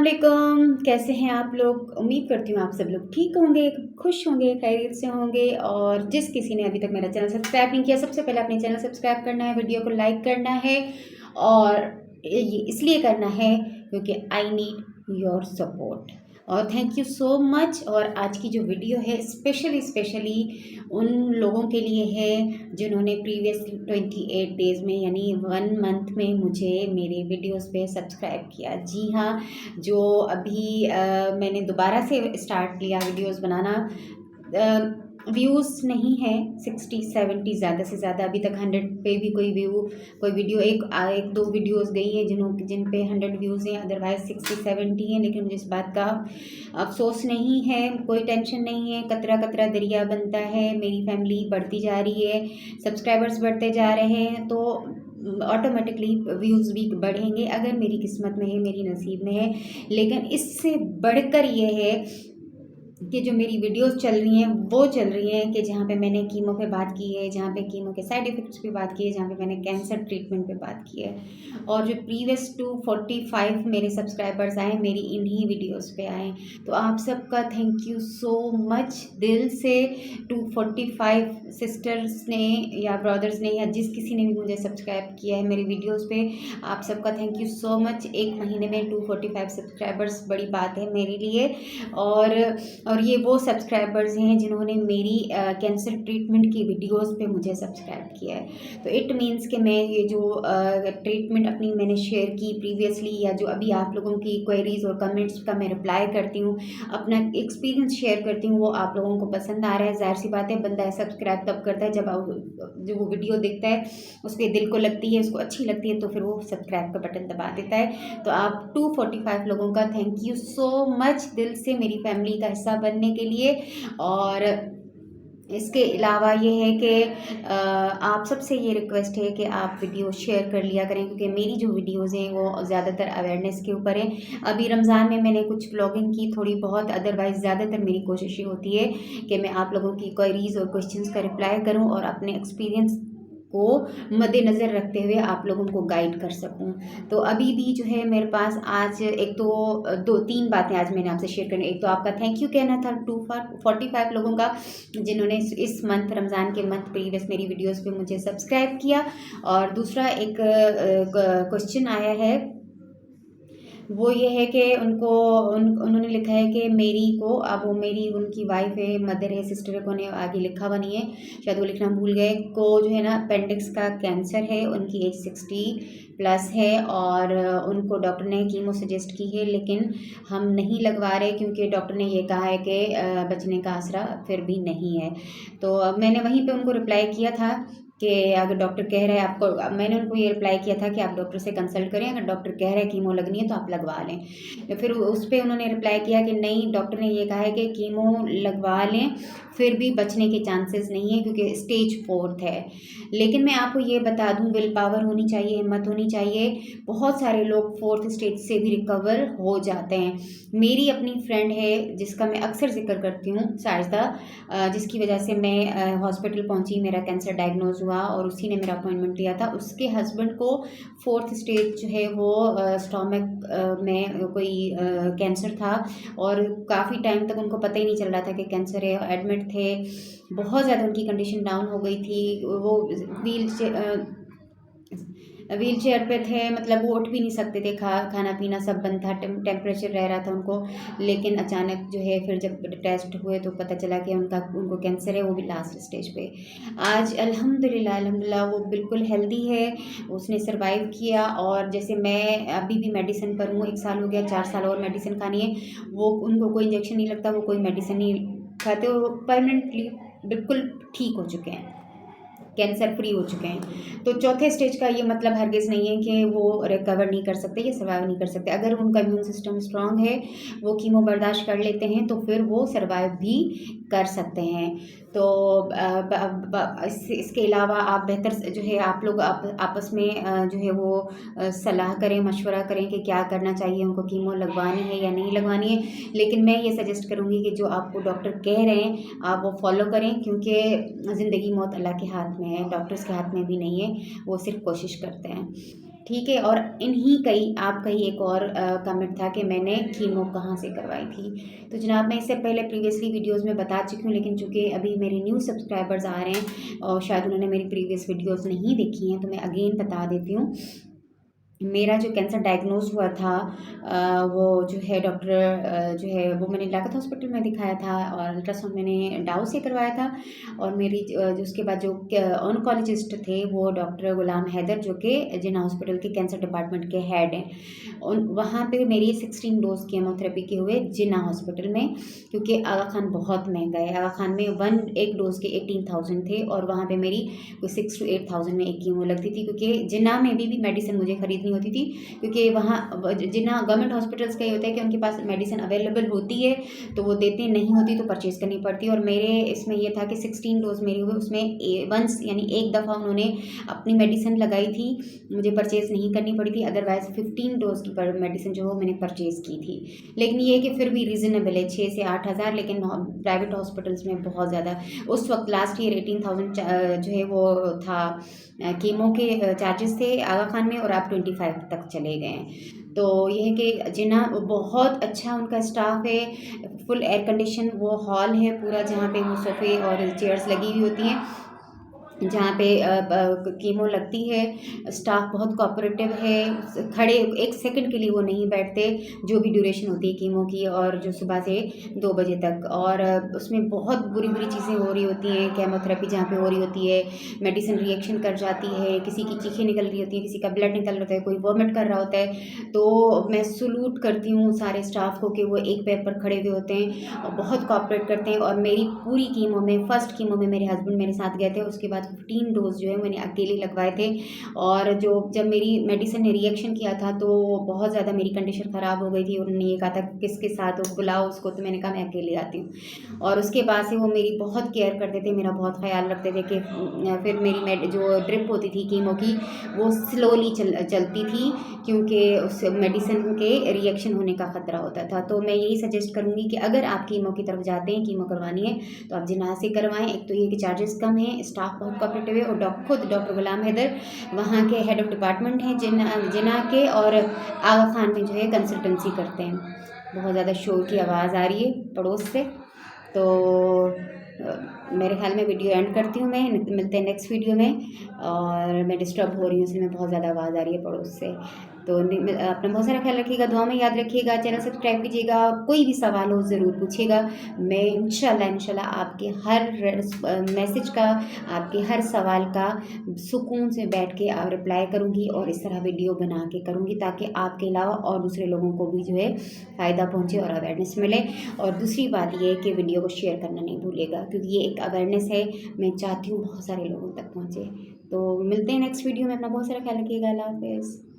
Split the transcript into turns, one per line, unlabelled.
वालेकुम, कैसे हैं आप लोग? उम्मीद करती हूँ आप सब लोग ठीक होंगे, खुश होंगे, खैरियत से होंगे। और जिस किसी ने अभी तक मेरा चैनल सब्सक्राइब नहीं किया, सबसे पहले अपने चैनल सब्सक्राइब करना है, वीडियो को लाइक करना है। और ये इसलिए करना है क्योंकि आई नीड योर सपोर्ट। और थैंक यू सो मच। और आज की जो वीडियो है स्पेशली उन लोगों के लिए है जिन्होंने प्रीवियस 28 डेज़ में यानी 1 मंथ में मुझे मेरे वीडियोस पे सब्सक्राइब किया। जी हाँ, जो अभी मैंने दोबारा से स्टार्ट किया वीडियोस बनाना। व्यूज़ नहीं है 60-70 ज़्यादा से ज़्यादा, अभी तक 100 पे भी कोई वीडियो एक दो वीडियोस गई है जिन पे 100 व्यूज़ हैं, अदरवाइज़ 60-70 हैं। लेकिन मुझे इस बात का अफसोस नहीं है, कोई टेंशन नहीं है। कतरा कतरा दरिया बनता है, मेरी फैमिली बढ़ती जा रही है, सब्सक्राइबर्स बढ़ते जा रहे हैं, तो ऑटोमेटिकली व्यूज़ भी बढ़ेंगे अगर मेरी किस्मत में है, मेरी नसीब में है। लेकिन इससे बढ़कर ये है कि जो मेरी वीडियोस चल रही हैं वो चल रही हैं कि जहाँ पे मैंने कीमो पे बात की है, जहाँ पे कीमो के साइड इफ़ेक्ट्स पे बात की है, जहाँ पे मैंने कैंसर ट्रीटमेंट पे बात की है। और जो प्रीवियस 245 मेरे सब्सक्राइबर्स आए मेरी इन्हीं वीडियोस पे आए। तो आप सबका थैंक यू सो मच दिल से। 245 सिस्टर्स ने या ब्रदर्स ने या जिस किसी ने भी मुझे सब्सक्राइब किया है मेरी वीडियोज़ पे, आप सबका थैंक यू सो मच। एक महीने में 245 सब्सक्राइबर्स बड़ी बात है मेरे लिए। और ये वो सब्सक्राइबर्स हैं जिन्होंने मेरी कैंसर ट्रीटमेंट की वीडियोस पे मुझे सब्सक्राइब किया है। तो इट मीन्स कि मैं ये जो ट्रीटमेंट अपनी मैंने शेयर की प्रीवियसली, या जो अभी आप लोगों की क्वेरीज और कमेंट्स का मैं रिप्लाई करती हूँ, अपना एक्सपीरियंस शेयर करती हूँ, वो आप लोगों को पसंद आ रहा है। ज़ाहिर सी बात है, बंदा सब्सक्राइब तब करता है जब वो वीडियो देखता है, उसके दिल को लगती है, उसको अच्छी लगती है, तो फिर वो सब्सक्राइब का बटन दबा देता है। तो आप 245 लोगों का थैंक यू सो मच दिल से, मेरी फैमिली का हिस्सा बनने के लिए। और इसके अलावा ये है कि आप सबसे ये रिक्वेस्ट है कि आप वीडियो शेयर कर लिया करें, क्योंकि मेरी जो वीडियोज़ हैं वो ज़्यादातर अवेयरनेस के ऊपर हैं। अभी रमज़ान में मैंने कुछ व्लॉगिंग की थोड़ी बहुत, अदरवाइज़ ज़्यादातर मेरी कोशिश ये होती है कि मैं आप लोगों की क्वेरीज़ और क्वेश्चंस का रिप्लाई करूं और अपने एक्सपीरियंस को मद्देनज़र रखते हुए आप लोगों को गाइड कर सकूं। तो अभी भी जो है मेरे पास आज एक तो 2-3 बातें आज मैंने आपसे शेयर करनी। एक तो आपका थैंक यू कहना था 245 लोगों का जिन्होंने इस मंथ, रमज़ान के मंथ प्रीवियस मेरी वीडियोस पे मुझे सब्सक्राइब किया। और दूसरा एक क्वेश्चन आया है, वो ये है कि उन्होंने लिखा है कि मेरी को, अब वो मेरी उनकी वाइफ है, मदर है, सिस्टर है, को ने आगे लिखा हुआ नहीं है, शायद वो लिखना भूल गए, को जो है ना अपेंडिक्स का कैंसर है, उनकी एज 60+ है और उनको डॉक्टर ने कीमो सजेस्ट की है, लेकिन हम नहीं लगवा रहे क्योंकि डॉक्टर ने ये कहा है कि बचने का आसरा फिर भी नहीं है। तो अब मैंने वहीं पे उनको रिप्लाई किया था कि अगर डॉक्टर कह रहे हैं आपको, मैंने उनको ये रिप्लाई किया था कि आप डॉक्टर से कंसल्ट करें, अगर डॉक्टर कह रहे हैं कीमो लगनी है तो आप लगवा लें। फिर उस पर उन्होंने रिप्लाई किया कि नहीं, डॉक्टर ने ये कहा है कि कीमो लगवा लें फिर भी बचने के चांसेस नहीं है क्योंकि स्टेज 4 है। लेकिन मैं आपको ये बता दूं, विल पावर होनी चाहिए, हिम्मत होनी चाहिए। बहुत सारे लोग 4th स्टेज से भी रिकवर हो जाते हैं। मेरी अपनी फ्रेंड है जिसका मैं अक्सर जिक्र करती हूँ, साजिदा, जिसकी वजह से मैं हॉस्पिटल पहुँची, मेरा कैंसर डायग्नोज हुआ और उसी ने मेरा अपॉइंटमेंट लिया था। उसके हस्बैंड को 4th स्टेज जो है वो स्टोमक में कोई कैंसर था और काफ़ी टाइम तक उनको पता ही नहीं चल रहा था कि कैंसर है। एडमिट थे, बहुत ज़्यादा उनकी कंडीशन डाउन हो गई थी, वो व्हील चेयर पे थे, मतलब वो उठ भी नहीं सकते थे, खाना पीना सब बंद था, टेम्परेचर रह रहा था उनको। लेकिन अचानक जो है फिर जब टेस्ट हुए तो पता चला कि उनको कैंसर है, वो भी लास्ट स्टेज पे। आज अल्हम्दुलिल्लाह वो बिल्कुल हेल्दी है, उसने सर्वाइव किया। और जैसे मैं अभी भी मेडिसिन पर हूँ, 1 साल हो गया, 4 साल और मेडिसिन खानी है। वो उनको कोई इंजेक्शन नहीं लगता, वो कोई मेडिसिन नहीं खाते, वो परमानेंटली बिल्कुल ठीक हो चुके हैं, कैंसर फ्री हो चुके हैं। तो 4थे स्टेज का ये मतलब हरगिज़ नहीं है कि वो रिकवर नहीं कर सकते या सर्वाइव नहीं कर सकते। अगर उनका इम्यून सिस्टम स्ट्रांग है, वो कीमो बर्दाश्त कर लेते हैं, तो फिर वो सर्वाइव भी कर सकते हैं। तो इसके अलावा आप बेहतर जो है आप लोग आपस में जो है वो सलाह करें, मशवरा करें कि क्या करना चाहिए, उनको कीमो लगवानी है या नहीं लगवानी है। लेकिन मैं ये सजेस्ट करूँगी कि जो आपको डॉक्टर कह रहे हैं आप वो फॉलो करें, क्योंकि ज़िंदगी मौत अल्लाह के हाथ में है, डॉक्टर्स के हाथ में भी नहीं है, वो सिर्फ कोशिश करते हैं। ठीक है। और इन्हीं कई आपका ही एक और कमेंट था कि मैंने कीमो कहाँ से करवाई थी। तो जनाब मैं इससे पहले प्रीवियसली वीडियोस में बता चुकी हूँ, लेकिन चूँकि अभी मेरे न्यू सब्सक्राइबर्स आ रहे हैं और शायद उन्होंने मेरी प्रीवियस वीडियोस नहीं देखी हैं, तो मैं अगेन बता देती हूँ। मेरा जो कैंसर डायग्नोज हुआ था वो जो है डॉक्टर जो है वो मैंने लियाकत हॉस्पिटल में दिखाया था और अल्ट्रासाउंड मैंने डाउ से करवाया था। और मेरी जो उसके बाद जो ऑन्कोलॉजिस्ट थे वो डॉक्टर गुलाम हैदर जो कि जिन्ना हॉस्पिटल के कैंसर डिपार्टमेंट के हेड हैं, उन वहाँ पे मेरी 16 डोज कीमोथेरेपी के हुए जिन्ना हॉस्पिटल में, क्योंकि आगा खान बहुत महंगा है। आगा खान में एक डोज के 18,000 थे और वहाँ पे मेरी कोई 6 to 8,000 में एक कीमो लगती थी, क्योंकि जिन्ना में भी मेडिसिन मुझे खरीदनी होती थी, क्योंकि वहाँ जिन्ना गवर्नमेंट हॉस्पिटल्स का ये होता है कि उनके पास मेडिसिन अवेलेबल होती है तो वो देते, नहीं होती तो परचेज़ करनी पड़ती है। और मेरे इसमें ये था कि 16 डोज मेरी हुई, उसमें वंस यानी एक दफ़ा उन्होंने अपनी मेडिसिन लगाई थी, मुझे परचेज़ नहीं करनी पड़ी थी। अदरवाइज़ 15 डोज की मेडिसिन जो है मैंने परचेज़ की थी। लेकिन ये कि फिर भी रीज़नेबल है 6 से 8,000, लेकिन प्राइवेट हॉस्पिटल्स में बहुत ज़्यादा उस वक्त लास्ट ईयर 18,000 जो है वो था कीमो के चार्जेस थे आगा खान में, और अब 25 तक चले गए हैं। तो ये है कि जिन्ना बहुत अच्छा उनका स्टाफ है, फुल एयर कंडीशन वो हॉल है पूरा, जहाँ पे वो सोफ़े और चेयर्स लगी हुई होती हैं जहाँ पे कीमो लगती है। स्टाफ बहुत कोऑपरेटिव है, खड़े एक सेकंड के लिए वो नहीं बैठते, जो भी ड्यूरेशन होती है कीमो की, और जो सुबह से 2 बजे तक। और उसमें बहुत बुरी-बुरी चीज़ें हो रही होती हैं, केमोथेरेपी जहाँ पे हो रही होती है, मेडिसिन रिएक्शन कर जाती है, किसी की चीखें निकल रही होती हैं, किसी का ब्लड निकल रहा होता है, कोई वॉमिट कर रहा होता है। तो मैं सैल्यूट करती हूँ सारे स्टाफ को कि वो एक पैर पर खड़े हुए होते हैं और बहुत कोऑपरेट करते हैं। और मेरी पूरी कीमो में, फर्स्ट कीमो में मेरे हस्बैंड मेरे साथ गए थे, उसके बाद 15 डोज जो है मैंने अकेले लगवाए थे। और जब मेरी मेडिसिन ने रिएक्शन किया था तो बहुत ज़्यादा मेरी कंडीशन ख़राब हो गई थी, उन्होंने ये कहा था किसके साथ हो, बुलाओ उसको, तो मैंने कहा मैं अकेले आती हूँ। और उसके बाद से वो मेरी बहुत केयर करते थे, मेरा बहुत ख्याल रखते थे कि फिर मेरी जो ड्रिप होती थी कीमो की वो स्लोली चलती थी, क्योंकि उस मेडिसिन के रिएक्शन होने का ख़तरा होता था। तो मैं यही सजेस्ट करूँगी कि अगर आप कीमो की तरफ जाते हैं, कीमो करवानी है, तो आप जिन्ना से करवाएं। एक तो ये कि चार्जेस कम हैं, स्टाफ बहुत कोऑपरेटिव है, और खुद डॉक्टर गुलाम हैदर वहाँ के हेड ऑफ डिपार्टमेंट हैं जिन्ना के, और आगा खान में जो है कंसल्टेंसी करते हैं। बहुत ज़्यादा शोर की आवाज़ आ रही है पड़ोस से, तो मेरे ख्याल में वीडियो एंड करती हूँ मैं, मिलते हैं नेक्स्ट वीडियो में। और मैं डिस्टर्ब हो रही हूँ, इसलिए बहुत ज़्यादा आवाज़ आ रही है पड़ोस से। तो अपना बहुत सारा ख्याल रखिएगा, दुआ में याद रखिएगा, चैनल सब्सक्राइब कीजिएगा, कोई भी सवाल हो ज़रूर पूछिएगा। मैं इंशाल्लाह आपके हर मैसेज का, आपके हर सवाल का सुकून से बैठ के रिप्लाई करूँगी, और इस तरह वीडियो बना के करूँगी ताकि आपके अलावा और दूसरे लोगों को भी जो है फ़ायदा पहुँचे और अवेयरनेस मिले। और दूसरी बात ये है कि वीडियो को शेयर करना नहीं भूलिएगा, क्योंकि ये एक अवेयरनेस है, मैं चाहती हूँ बहुत सारे लोगों तक पहुँचे। तो मिलते हैं नेक्स्ट वीडियो में, अपना बहुत सारा ख्याल रखिएगा। अल्लाह हाफ़िज़।